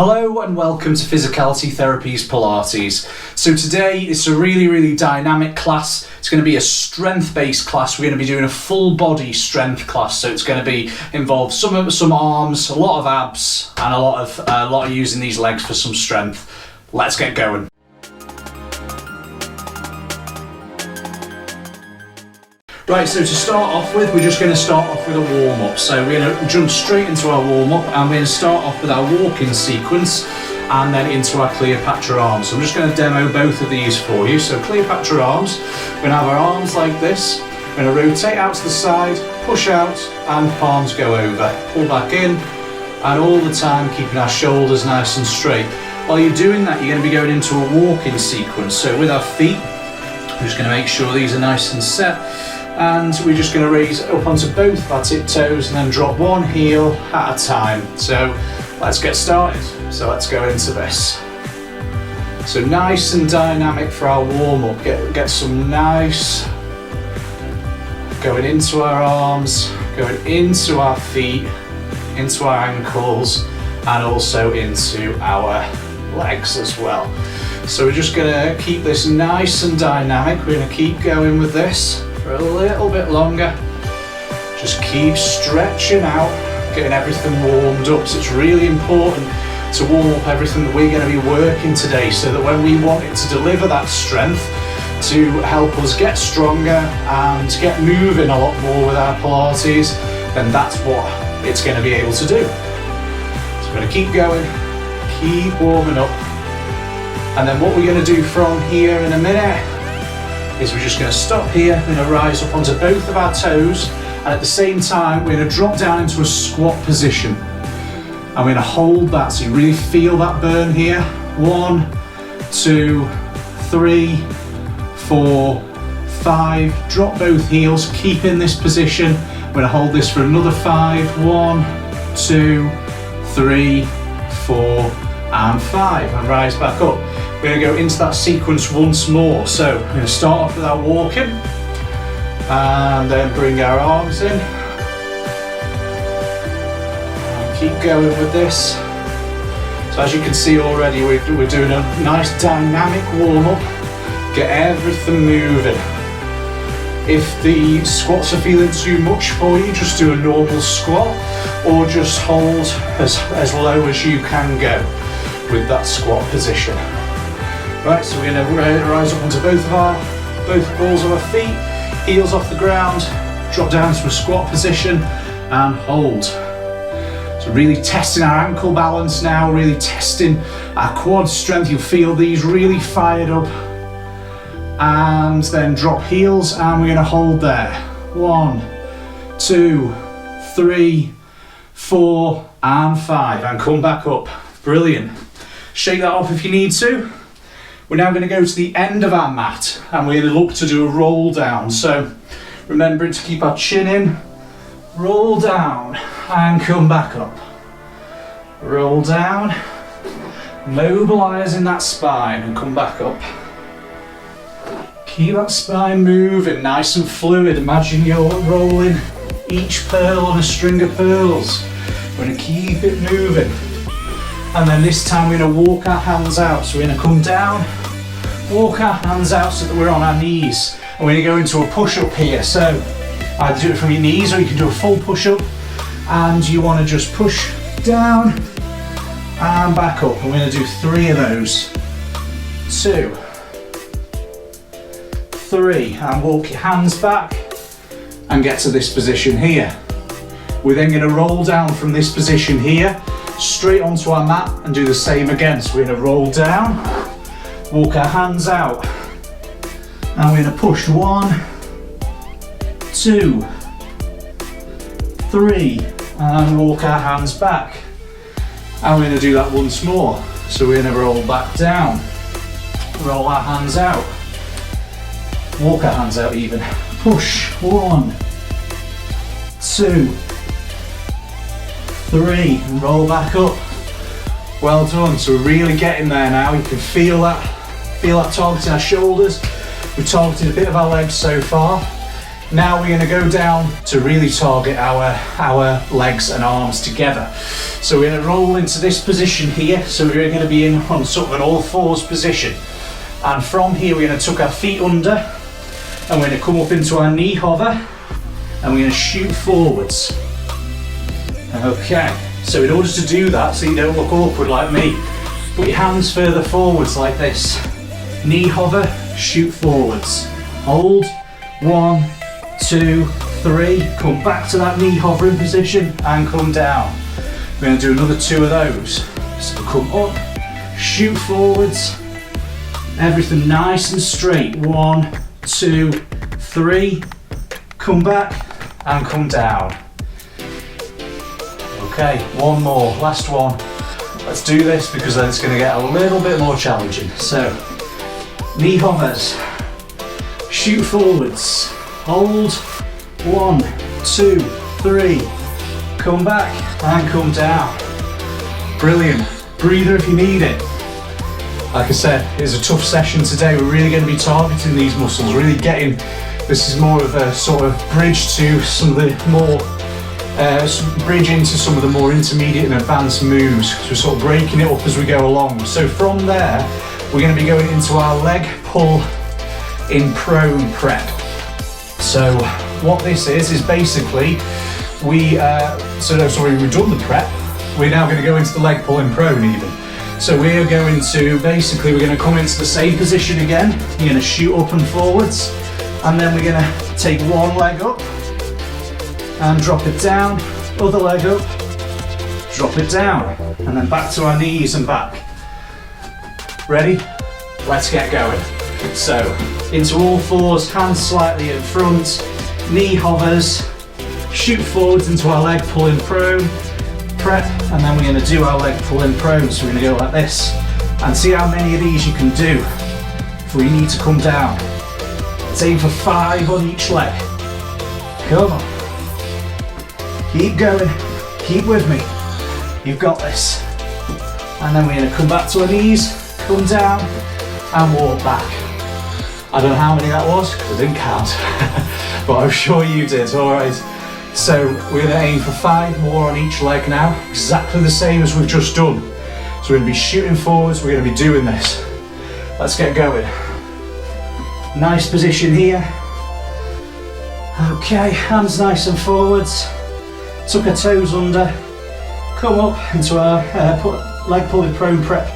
Hello and welcome to Physicality Therapies Pilates. So today it's a really dynamic class. It's going to be a strength-based class. We're going to be doing a full body strength class. So it's going to involve some arms, a lot of abs, and a lot of using these legs for some strength. Let's get going. Right, so to start off with, we're just going to start off with a warm-up. So we're going to jump straight into our warm-up and we're going to start off with our walking sequence and then into our Cleopatra arms. So I'm just going to demo both of these for you. So Cleopatra arms, we're going to have our arms like this. We're going to rotate out to the side, push out and palms go over. Pull back in and all the time keeping our shoulders nice and straight. While you're doing that, you're going to be going into a walking sequence. So with our feet, we're just going to make sure these are nice and set. And we're just going to raise up onto both of our tiptoes and then drop one heel at a time. So let's get started. So let's go into this. So nice and dynamic for our warm-up. Get some nice going into our arms, going into our feet, into our ankles, and also into our legs as well. So we're just going to keep this nice and dynamic. We're going to keep going with this for a little bit longer. Just keep stretching out, getting everything warmed up. So it's really important to warm up everything that we're going to be working today so that when we want it to deliver that strength to help us get stronger and get moving a lot more with our Pilates, then that's what it's going to be able to do. So we're going to keep going, keep warming up, and then what we're going to do from here in a minute is we're just going to stop here, we're going to rise up onto both of our toes, and at the same time we're going to drop down into a squat position. And we're going to hold that so you really feel that burn here. 1, 2, 3, 4, 5. Drop both heels, keep in this position. We're going to hold this for another 5. 1, 2, 3, 4, and 5. And rise back up. We're going to go into that sequence once more. So we're going to start off with our walking and then bring our arms in and keep going with this. So as you can see already, we're doing a nice dynamic warm-up. Get everything moving. If the squats are feeling too much for you, just do a normal squat or just hold as low as you can go with that squat position. Right, so we're going to rise up onto both balls of our feet, heels off the ground, drop down to a squat position and hold. So really testing our ankle balance now, really testing our quad strength. You'll feel these really fired up. And then drop heels and we're going to hold there. 1, 2, 3, 4 and 5 and come back up. Brilliant. Shake that off if you need to. We're now going to go to the end of our mat and we're going to look to do a roll down. So remembering to keep our chin in, roll down and come back up. Roll down, mobilising that spine and come back up. Keep that spine moving, nice and fluid. Imagine you're rolling each pearl on a string of pearls. We're going to keep it moving. And then this time we're going to walk our hands out. So we're going to come down, walk our hands out so that we're on our knees. And we're going to go into a push-up here. So either do it from your knees or you can do a full push-up. And you want to just push down and back up. And we're going to do 3 of those. 2, 3, and walk your hands back and get to this position here. We're then going to roll down from this position here straight onto our mat and do the same again. So we're going to roll down, walk our hands out, and we're going to push 1, 2, 3, and walk our hands back. And we're going to do that once more. So we're going to roll back down, roll our hands out, walk our hands out even, push 1, 2, 3 and roll back up. Well done. So we're really getting there now. You can feel that targeting our shoulders. We've targeted a bit of our legs so far. Now we're going to go down to really target our legs and arms together. So we're going to roll into this position here. So we're going to be in on sort of an all fours position. And from here we're going to tuck our feet under and we're going to come up into our knee hover and we're going to shoot forwards. Okay, so in order to do that, so you don't look awkward like me, put your hands further forwards like this. Knee hover, shoot forwards. Hold, 1, 2, 3, come back to that knee hovering position and come down. We're going to do another 2 of those. So come up, shoot forwards, everything nice and straight. 1, 2, 3, come back and come down. Okay, one more, last one. Let's do this because then it's going to get a little bit more challenging. So, knee hovers, shoot forwards, hold, 1, 2, 3, come back and come down. Brilliant. Breather if you need it. Like I said, it's a tough session today. We're really going to be targeting these muscles, really getting, this is more of a sort of bridge to some of the more, bridge into some of the more intermediate and advanced moves. So we're sort of breaking it up as we go along. So from there, we're going to be going into our leg pull in prone prep. So what this is basically, we've done the prep. We're now going to go into the leg pull in prone even. So we're going to, basically we're going to come into the same position again. You're going to shoot up and forwards, and then we're going to take one leg up and drop it down, other leg up, drop it down, and then back to our knees and back. Ready? Let's get going. So into all fours, hands slightly in front, knee hovers, shoot forwards into our leg pull in prone, prep, and then we're going to do our leg pull in prone. So we're going to go like this and see how many of these you can do before you need to come down. Let's aim for 5 on each leg. Come on. Keep going, keep with me. You've got this. And then we're going to come back to our knees, come down and walk back. I don't know how many that was because I didn't count, but I'm sure you did. All right. So we're going to aim for 5 more on each leg now, exactly the same as we've just done. So we're going to be shooting forwards, we're going to be doing this. Let's get going. Nice position here. Okay, hands nice and forwards. Tuck our toes under. Come up into our leg pull in prone prep.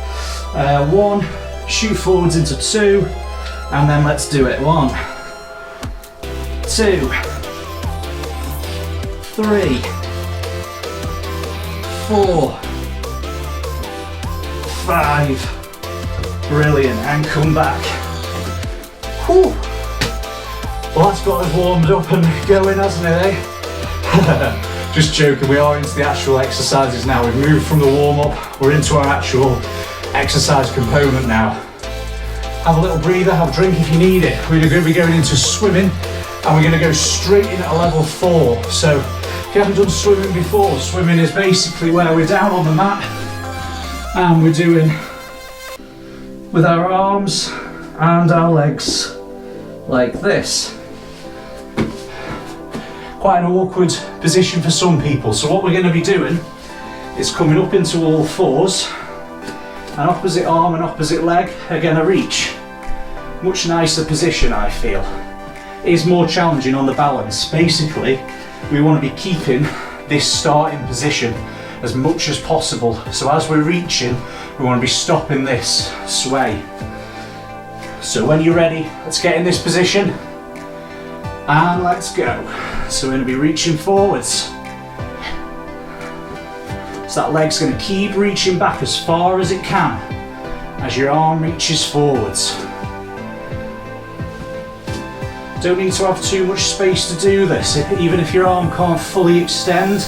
1, shoot forwards into 2, and then let's do it. 1, 2, 3, 4, 5. Brilliant, and come back. Whew. Well, that's got us warmed up and going, hasn't it, eh? Just joking, we are into the actual exercises now. We've moved from the warm-up, we're into our actual exercise component now. Have a little breather, have a drink if you need it. We're going to be going into swimming, and we're going to go straight in at a level 4. So if you haven't done swimming before, swimming is basically where we're down on the mat and we're doing with our arms and our legs like this. Quite an awkward position for some people. So what we're going to be doing is coming up into all fours, an opposite arm and opposite leg are going to reach. Much nicer position, I feel. It is more challenging on the balance. Basically, we want to be keeping this starting position as much as possible. So as we're reaching, we want to be stopping this sway. So when you're ready, let's get in this position and let's go. So we're going to be reaching forwards. So that leg's going to keep reaching back as far as it can as your arm reaches forwards. Don't need to have too much space to do this. Even if your arm can't fully extend,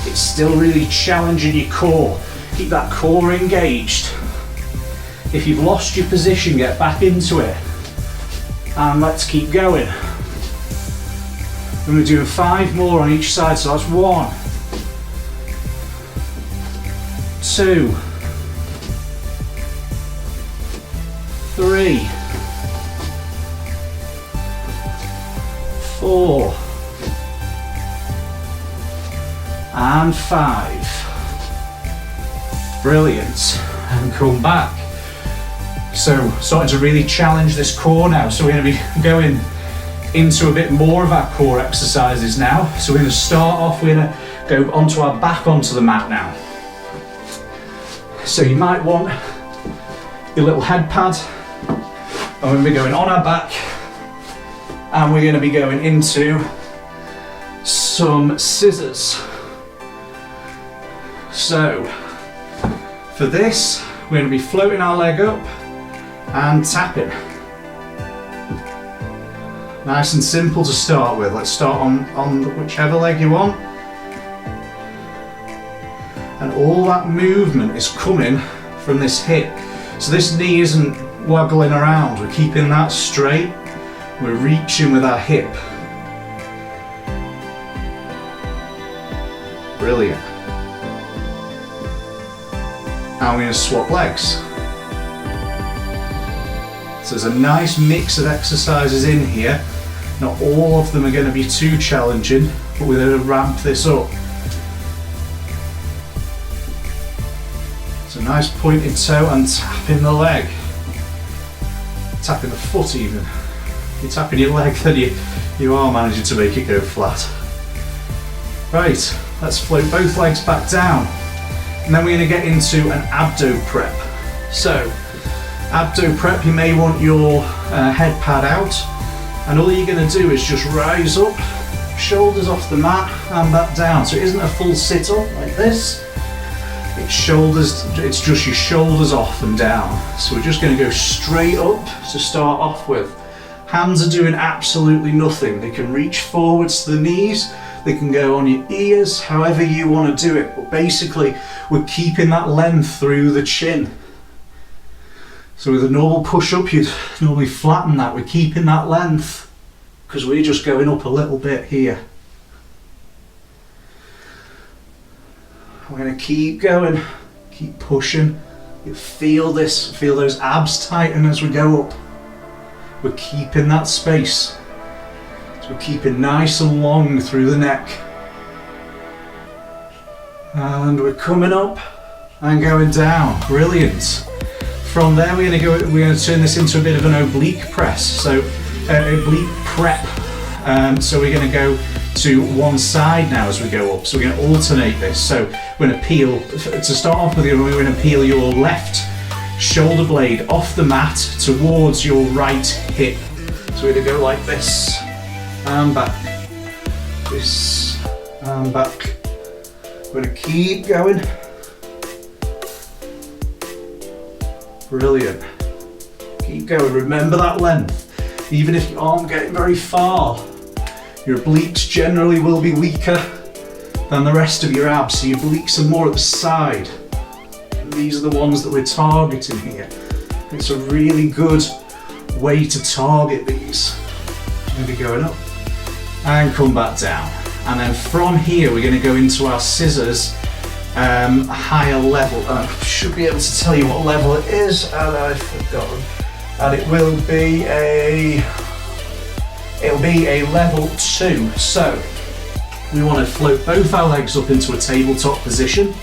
it's still really challenging your core. Keep that core engaged. If you've lost your position, get back into it. And let's keep going. And we're doing 5 more on each side, so that's 1, 2, 3, 4, 5. Brilliant. And come back. So starting to really challenge this core now. So we're going to be going into a bit more of our core exercises now. So we're going to start off, we're going to go onto our back onto the mat now. So you might want your little head pad, and we're going to be going on our back, and we're going to be going into some scissors. So for this, we're going to be floating our leg up and tapping. Nice and simple to start with. Let's start on whichever leg you want. And all that movement is coming from this hip. So this knee isn't waggling around, we're keeping that straight. We're reaching with our hip. Brilliant. Now we're going to swap legs. So there's a nice mix of exercises in here. Not all of them are going to be too challenging, but we're going to ramp this up. So nice pointed toe and tapping the leg. Tapping the foot even. If you're tapping your leg, then you are managing to make it go flat. Right, let's float both legs back down. And then we're going to get into an abdo prep. So, abdo prep, you may want your head pad out, and all you're going to do is just rise up, shoulders off the mat and back down. So it isn't a full sit up like this, it's just your shoulders off and down. So we're just going to go straight up to start off with. Hands are doing absolutely nothing. They can reach forwards to the knees, they can go on your ears, however you want to do it, but basically we're keeping that length through the chin. So with a normal push-up, you'd normally flatten that. We're keeping that length because we're just going up a little bit here. We're going to keep going, keep pushing. You feel this, feel those abs tighten as we go up. We're keeping that space. So we're keeping nice and long through the neck. And we're coming up and going down. Brilliant. From there we're going to turn this into a bit of an oblique press, so oblique prep. So we're going to go to one side now as we go up. So we're going to alternate this. So we're going to peel, to start off with, we're going to peel your left shoulder blade off the mat towards your right hip. So we're going to go like this and back, this and back. We're going to keep going. Brilliant. Keep going. Remember that length. Even if you aren't getting very far, your obliques generally will be weaker than the rest of your abs. So your obliques are more at the side. And these are the ones that we're targeting here. It's a really good way to target these. Maybe going up and come back down. And then from here, we're going to go into our scissors. Higher level. I should be able to tell you what level it is, and I've forgotten. And it will be a level 2. So we want to float both our legs up into a tabletop position,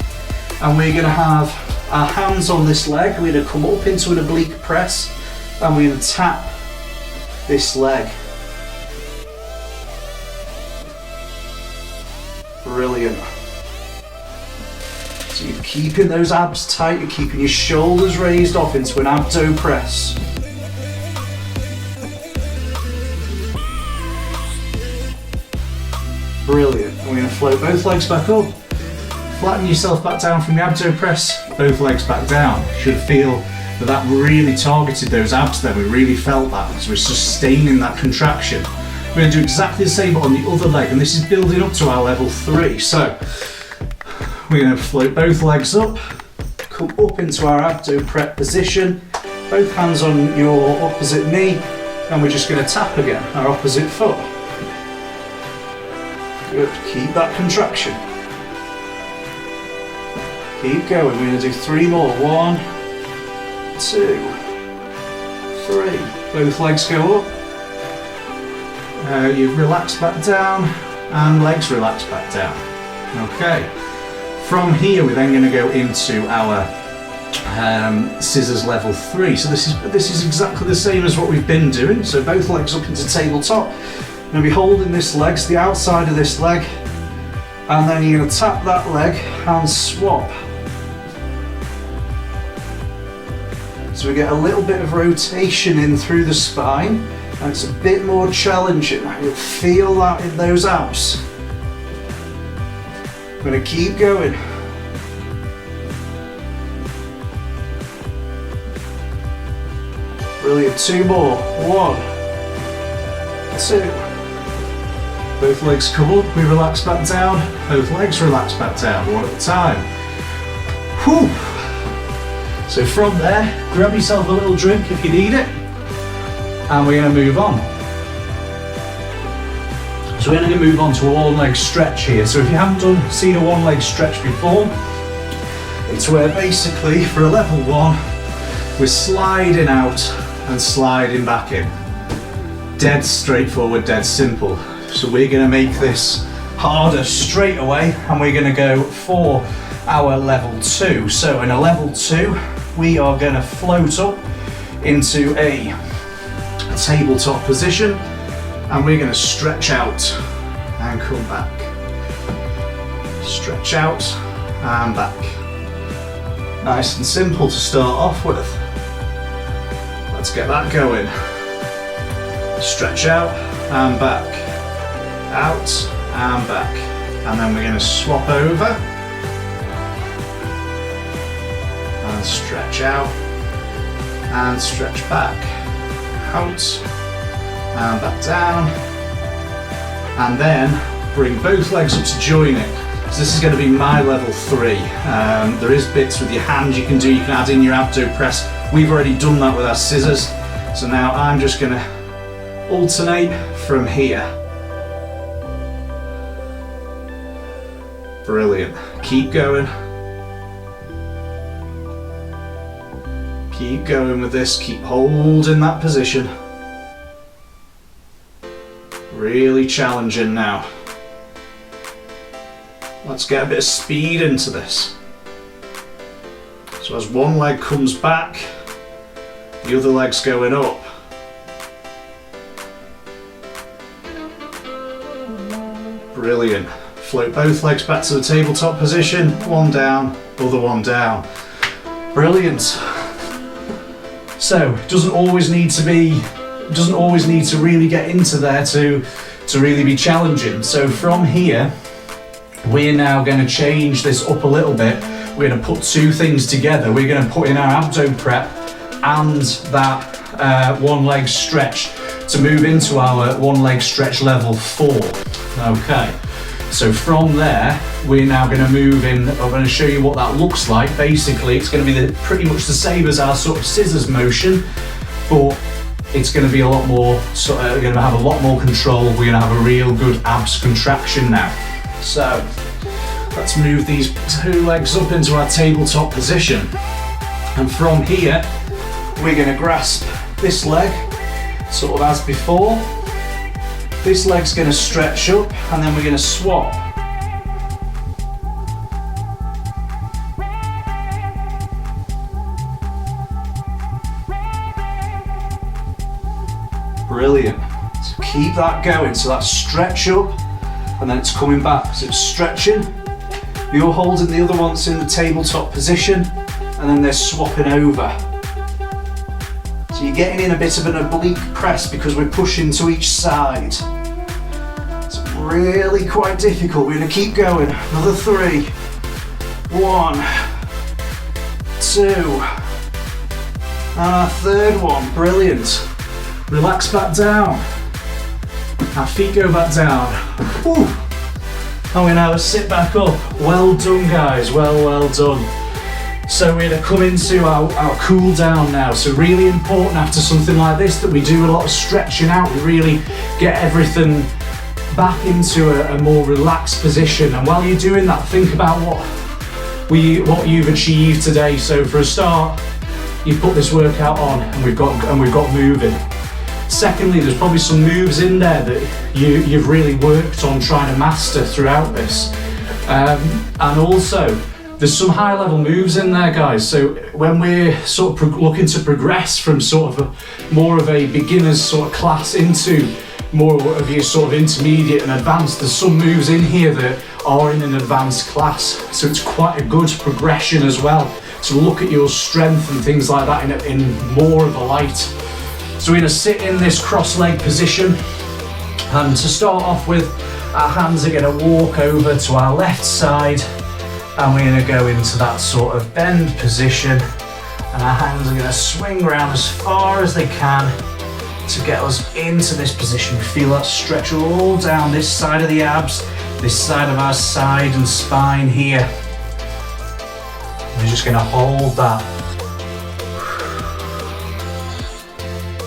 and we're going to have our hands on this leg. We're going to come up into an oblique press, and we're going to tap this leg. Brilliant. So you're keeping those abs tight, you're keeping your shoulders raised off into an abdo press. Brilliant. And we're going to float both legs back up. Flatten yourself back down from the abdo press, both legs back down. You should feel that really targeted those abs there. We really felt that because we're sustaining that contraction. We're going to do exactly the same but on the other leg, and this is building up to our level 3. So we're going to float both legs up, come up into our abdo prep position, both hands on your opposite knee, and we're just going to tap again, our opposite foot. Good, keep that contraction. Keep going, we're going to do 3 more. 1, 2, 3. Both legs go up. You relax back down, and legs relax back down. Okay. From here, we're then going to go into our scissors level 3. So this is exactly the same as what we've been doing. So both legs up into tabletop. I'm going to be holding this leg, so the outside of this leg, and then you're going to tap that leg and swap. So we get a little bit of rotation in through the spine, and it's a bit more challenging. You'll feel that in those abs. I'm going to keep going. Brilliant, 2 more. 1, 2. Both legs come up, we relax back down. Both legs relax back down, 1 at a time. Whew. So from there, grab yourself a little drink if you need it, and we're going to move on. So we're going to move on to a one leg stretch here. So if you haven't seen a one leg stretch before, it's where basically for a level 1, we're sliding out and sliding back in. Dead straightforward, dead simple. So we're going to make this harder straight away, and we're going to go for our level 2. So in a level 2, we are going to float up into a tabletop position, and we're going to stretch out and come back. Stretch out and back. Nice and simple to start off with. Let's get that going. Stretch out and back. Out and back. And then we're going to swap over. And stretch out. And stretch back. Out. And back down. And then bring both legs up to join it. So this is going to be my level 3. There is bits with your hand you can do. You can add in your abdo press. We've already done that with our scissors. So now I'm just going to alternate from here. Brilliant. Keep going. Keep going with this. Keep holding that position. Really challenging now. Let's get a bit of speed into this. So as one leg comes back, the other leg's going up. Brilliant. Float both legs back to the tabletop position. One down, other one down. Brilliant. So it doesn't always need to really get into there to really be challenging. So from here, we're now going to change this up a little bit. We're going to put 2 things together. We're going to put in our abdo prep and that one leg stretch to move into our one leg stretch level 4. Okay, so from there, we're now going to move in. I'm going to show you what that looks like. Basically, it's going to be pretty much the same as our sort of scissors motion, but it's going to be a lot more, we're going to have a lot more control. We're going to have a real good abs contraction now. So let's move these 2 legs up into our tabletop position. And from here, we're going to grasp this leg, sort of as before. This leg's going to stretch up, and then we're going to swap. Brilliant. So keep that going. So that's stretch up, and then it's coming back. So it's stretching. You're holding the other ones in the tabletop position, and then they're swapping over. So you're getting in a bit of an oblique press because we're pushing to each side. It's really quite difficult. We're going to keep going. Another 3. 1, 2, and our 3rd one. Brilliant. Relax back down. Our feet go back down. Whew. And we now sit back up. Well done, guys. Well done. So we're going to come into our cool down now. So really important after something like this that we do a lot of stretching out. We really get everything back into a more relaxed position. And while you're doing that, think about what you've achieved today. So for a start, you've put this workout on, and we've got moving. Secondly, there's probably some moves in there that you've really worked on trying to master throughout this. And also, there's some high level moves in there, guys. So when we're sort of looking to progress from sort of more of a beginner's sort of class into more of your sort of intermediate and advanced, there's some moves in here that are in an advanced class. So it's quite a good progression as well, to look at your strength and things like that in more of a light. So we're gonna sit in this cross-leg position, and to start off with, our hands are gonna walk over to our left side, and we're gonna go into that sort of bend position, and our hands are gonna swing around as far as they can to get us into this position. Feel that stretch all down this side of the abs, this side of our side and spine here. We're just gonna hold that.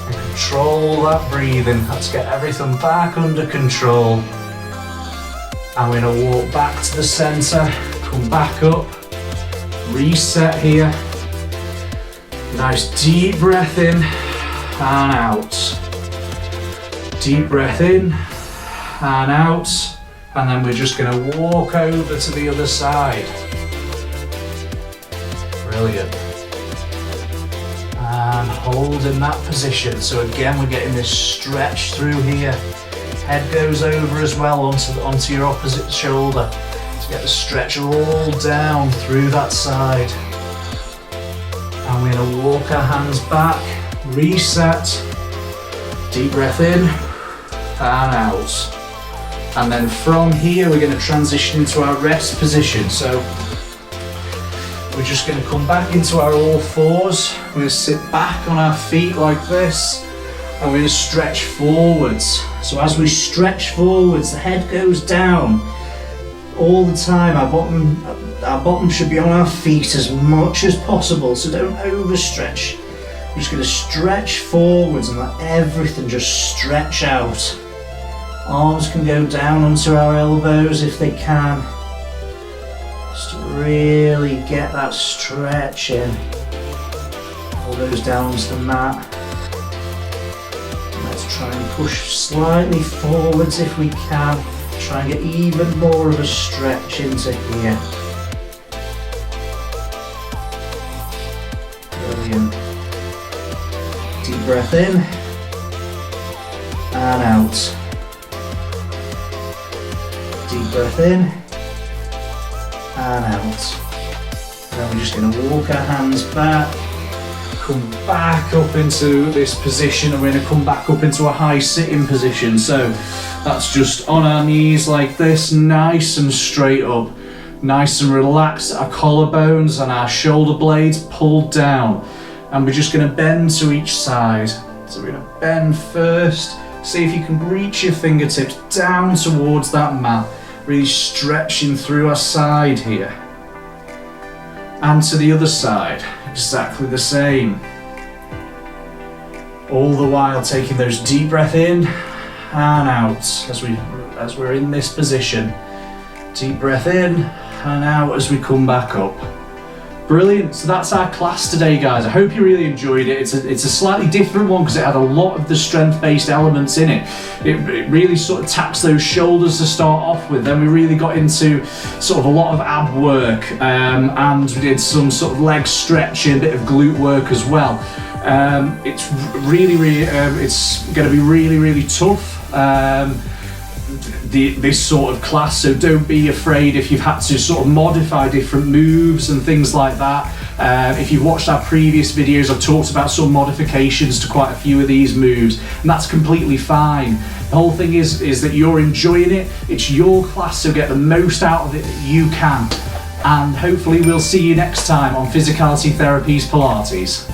And control that breathing. Let's get everything back under control. And we're gonna walk back to the center, come back up, reset here. Nice deep breath in and out. Deep breath in and out. And then we're just gonna walk over to the other side. Brilliant. And hold in that position. So again, we're getting this stretch through here. Head goes over as well onto your opposite shoulder to get the stretch all down through that side. And we're gonna walk our hands back, reset, deep breath in and out. And then from here, we're gonna transition into our rest position. So we're just gonna come back into our all fours. We're gonna sit back on our feet like this, and we're gonna stretch forwards. So as we stretch forwards, the head goes down all the time. Our bottom should be on our feet as much as possible, so don't overstretch. We're just gonna stretch forwards and let everything just stretch out. Arms can go down onto our elbows if they can. Just to really get that stretch in. Elbows down onto the mat. Let's try and push slightly forwards if we can. Try and get even more of a stretch into here. Brilliant. Deep breath in and out. Deep breath in and out. And then we're just going to walk our hands back, come back up into this position, and we're going to come back up into a high sitting position. So that's just on our knees like this, nice and straight up, nice and relaxed. Our collarbones and our shoulder blades pulled down, and we're just going to bend to each side. So we're going to bend first. See if you can reach your fingertips down towards that mat, really stretching through our side here. And to the other side, exactly the same. All the while taking those deep breath in and out as we're in this position. Deep breath in and out as we come back up. Brilliant. So that's our class today, guys. I hope you really enjoyed it. It's a slightly different one because it had a lot of the strength-based elements in it. It really sort of taxed those shoulders to start off with. Then we really got into sort of a lot of ab work, and we did some sort of leg stretching, a bit of glute work as well. It's going to be really tough. This sort of class, so don't be afraid if you've had to sort of modify different moves and things like that. If you've watched our previous videos, I've talked about some modifications to quite a few of these moves, and that's completely fine. The whole thing is that you're enjoying it. It's your class, so get the most out of it that you can. And hopefully we'll see you next time on Physicality Therapies Pilates.